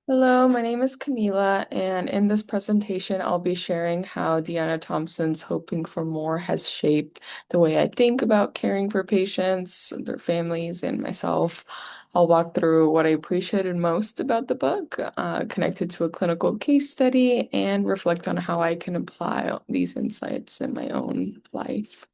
Hello, my name is Camila, and in this presentation, I'll be sharing how Deanna Thompson's Hoping for More has shaped the way I think about caring for patients, their families, and myself. I'll walk through what I appreciated most about the book, connected to a clinical case study, and reflect on how I can apply these insights in my own life.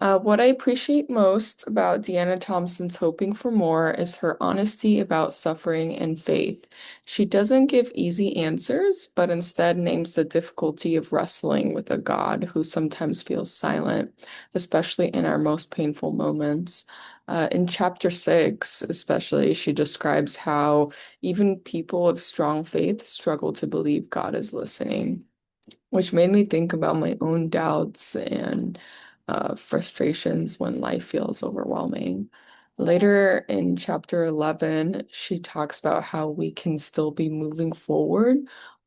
What I appreciate most about Deanna Thompson's Hoping for More is her honesty about suffering and faith. She doesn't give easy answers, but instead names the difficulty of wrestling with a God who sometimes feels silent, especially in our most painful moments. In chapter 6, especially, she describes how even people of strong faith struggle to believe God is listening, which made me think about my own doubts and frustrations when life feels overwhelming. Later in chapter 11, she talks about how we can still be moving forward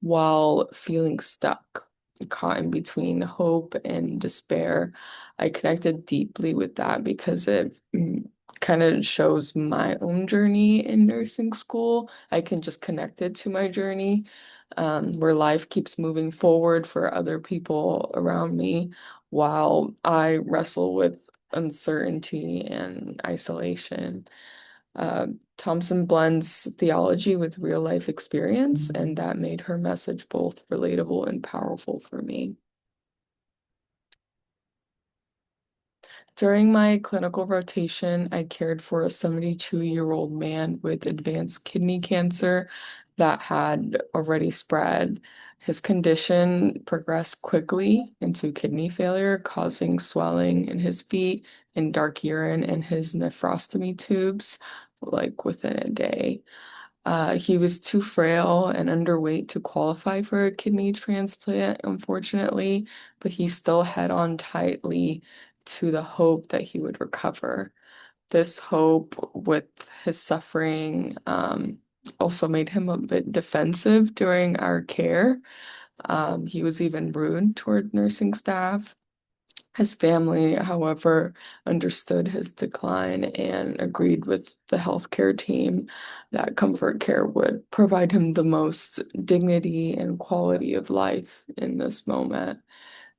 while feeling stuck, caught in between hope and despair. I connected deeply with that because it kind of shows my own journey in nursing school. I can just connect it to my journey, where life keeps moving forward for other people around me while I wrestle with uncertainty and isolation. Thompson blends theology with real life experience, and that made her message both relatable and powerful for me. During my clinical rotation, I cared for a 72-year-old man with advanced kidney cancer that had already spread. His condition progressed quickly into kidney failure, causing swelling in his feet and dark urine in his nephrostomy tubes, like within a day. He was too frail and underweight to qualify for a kidney transplant, unfortunately, but he still held on tightly to the hope that he would recover. This hope, with his suffering, also made him a bit defensive during our care. He was even rude toward nursing staff. His family, however, understood his decline and agreed with the healthcare team that comfort care would provide him the most dignity and quality of life in this moment.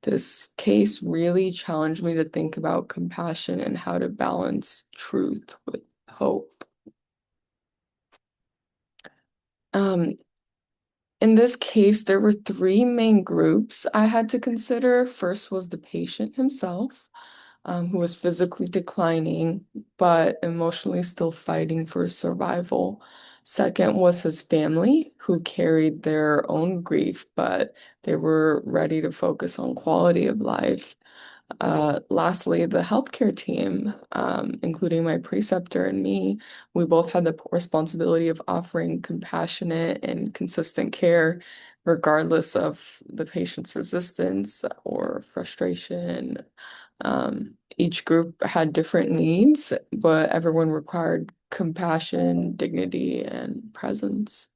This case really challenged me to think about compassion and how to balance truth with hope. Um, in this case, there were three main groups I had to consider. First was the patient himself, who was physically declining, but emotionally still fighting for survival. Second was his family, who carried their own grief, but they were ready to focus on quality of life. Lastly, the healthcare team, including my preceptor and me, we both had the responsibility of offering compassionate and consistent care, regardless of the patient's resistance or frustration. Each group had different needs, but everyone required compassion, dignity, and presence.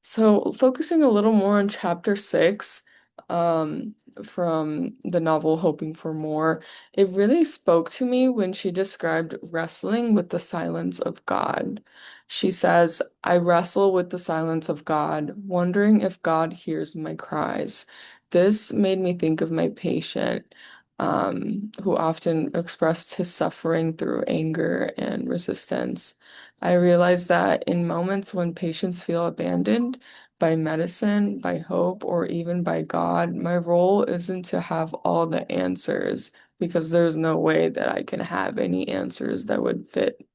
So, focusing a little more on chapter 6, from the novel Hoping for More, it really spoke to me when she described wrestling with the silence of God. She says, I wrestle with the silence of God, wondering if God hears my cries. This made me think of my patient, who often expressed his suffering through anger and resistance. I realized that in moments when patients feel abandoned by medicine, by hope, or even by God, my role isn't to have all the answers because there's no way that I can have any answers that would fit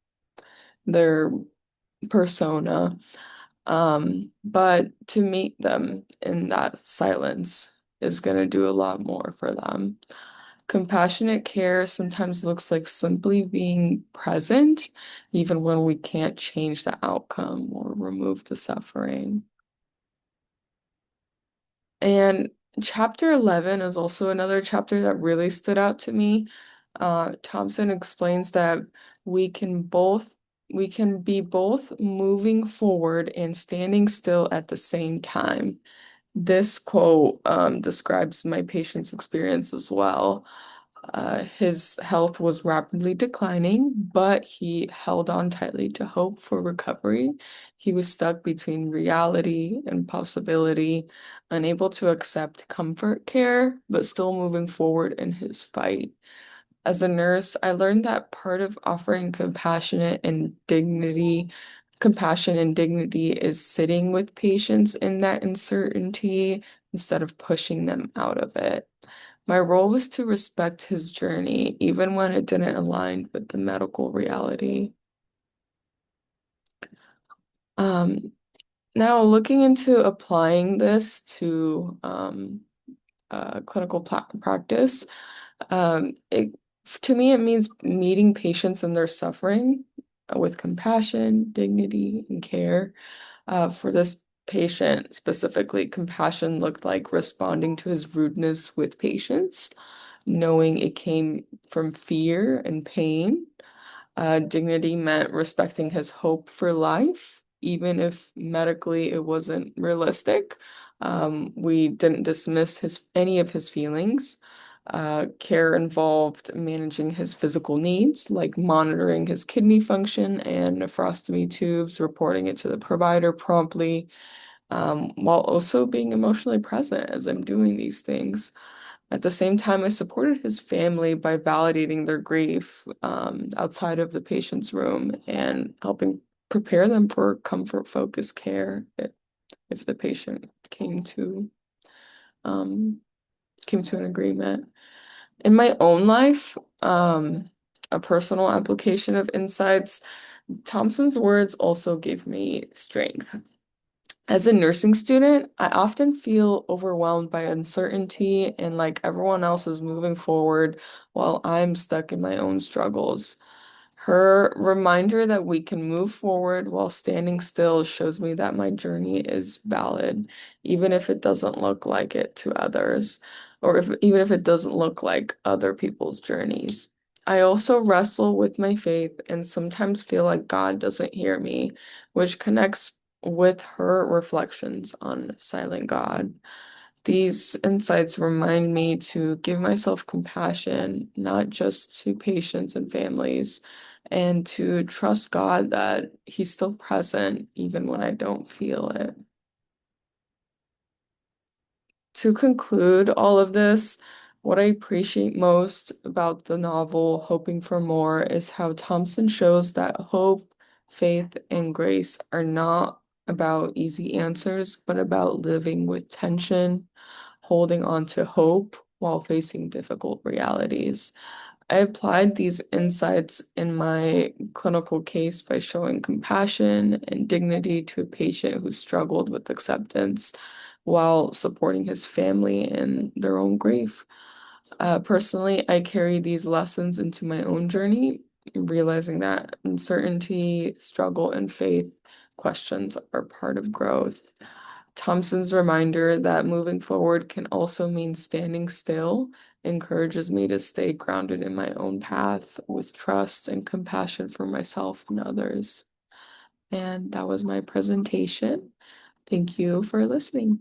their persona. But to meet them in that silence is going to do a lot more for them. Compassionate care sometimes looks like simply being present, even when we can't change the outcome or remove the suffering. And chapter 11 is also another chapter that really stood out to me. Thompson explains that we can both we can be both moving forward and standing still at the same time. This quote describes my patient's experience as well. His health was rapidly declining, but he held on tightly to hope for recovery. He was stuck between reality and possibility, unable to accept comfort care, but still moving forward in his fight. As a nurse, I learned that part of offering compassion and dignity is sitting with patients in that uncertainty instead of pushing them out of it. My role was to respect his journey, even when it didn't align with the medical reality. Um, Now, looking into applying this to clinical practice, to me, it means meeting patients in their suffering with compassion, dignity, and care. For this patient specifically, compassion looked like responding to his rudeness with patience, knowing it came from fear and pain. Dignity meant respecting his hope for life, even if medically it wasn't realistic. We didn't dismiss any of his feelings. Care involved managing his physical needs, like monitoring his kidney function and nephrostomy tubes, reporting it to the provider promptly, while also being emotionally present as I'm doing these things. At the same time, I supported his family by validating their grief outside of the patient's room and helping prepare them for comfort-focused care if the patient um, came to an agreement. In my own life, a personal application of insights, Thompson's words also gave me strength. As a nursing student, I often feel overwhelmed by uncertainty and like everyone else is moving forward while I'm stuck in my own struggles. Her reminder that we can move forward while standing still shows me that my journey is valid, even if it doesn't look like it to others, or even if it doesn't look like other people's journeys. I also wrestle with my faith and sometimes feel like God doesn't hear me, which connects with her reflections on Silent God. These insights remind me to give myself compassion, not just to patients and families, and to trust God that He's still present even when I don't feel it. To conclude all of this, what I appreciate most about the novel Hoping for More is how Thompson shows that hope, faith, and grace are not about easy answers, but about living with tension, holding on to hope while facing difficult realities. I applied these insights in my clinical case by showing compassion and dignity to a patient who struggled with acceptance while supporting his family in their own grief. Personally, I carry these lessons into my own journey, realizing that uncertainty, struggle, and faith questions are part of growth. Thompson's reminder that moving forward can also mean standing still encourages me to stay grounded in my own path with trust and compassion for myself and others. And that was my presentation. Thank you for listening.